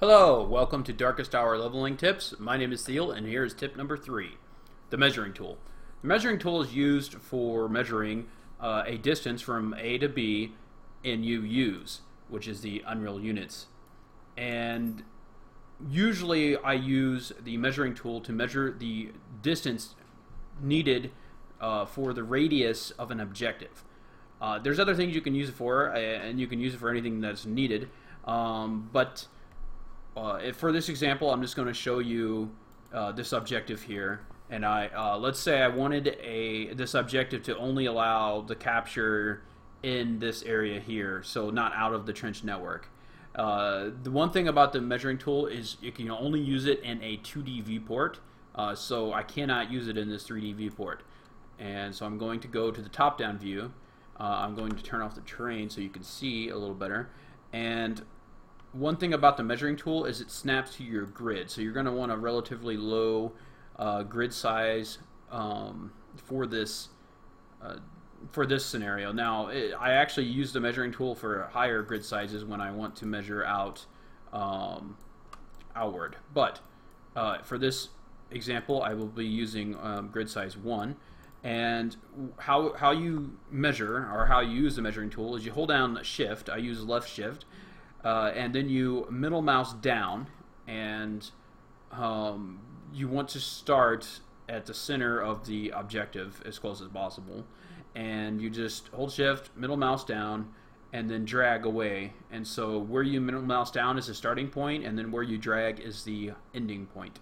Hello, welcome to Darkest Hour Leveling Tips. My name is Thiel, and here is tip number 3, the measuring tool. The measuring tool is used for measuring a distance from A to B in UUs, which is the Unreal Units. And usually I use the measuring tool to measure the distance needed for the radius of an objective. There's other things you can use it for, and you can use it for anything that's needed, but for this example, I'm just going to show you this objective here, and let's say I wanted this objective to only allow the capture in this area here, so not out of the trench network. The one thing about the measuring tool is you can only use it in a 2D viewport, so I cannot use it in this 3D viewport. And so I'm going to go to the top-down view. I'm going to turn off the terrain so you can see a little better. And one thing about the measuring tool is it snaps to your grid, so you're going to want a relatively low grid size for this scenario. Now, I actually use the measuring tool for higher grid sizes when I want to measure out outward. But for this example, I will be using grid size 1. And how you measure, or how you use the measuring tool, is you hold down Shift. I use left Shift. And then you middle mouse down, and you want to start at the center of the objective as close as possible. And you just hold Shift, middle mouse down, and then drag away. And so where you middle mouse down is the starting point, and then where you drag is the ending point.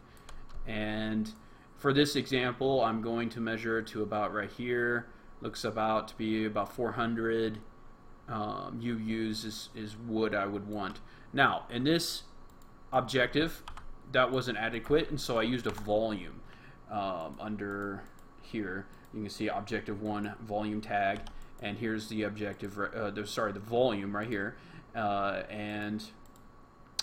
And for this example, I'm going to measure to about right here. Looks about to be about 400. UUs is what I would want. Now, in this objective, that wasn't adequate, and so I used a volume under here. You can see objective 1 volume tag, and here's the objective. The volume right here, and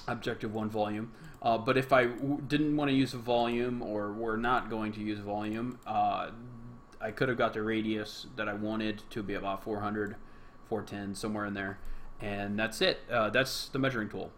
objective 1 volume. But if I didn't want to use a volume, or were not going to use a volume, I could have got the radius that I wanted to be about 400. 410, somewhere in there, and that's it. That's the measuring tool.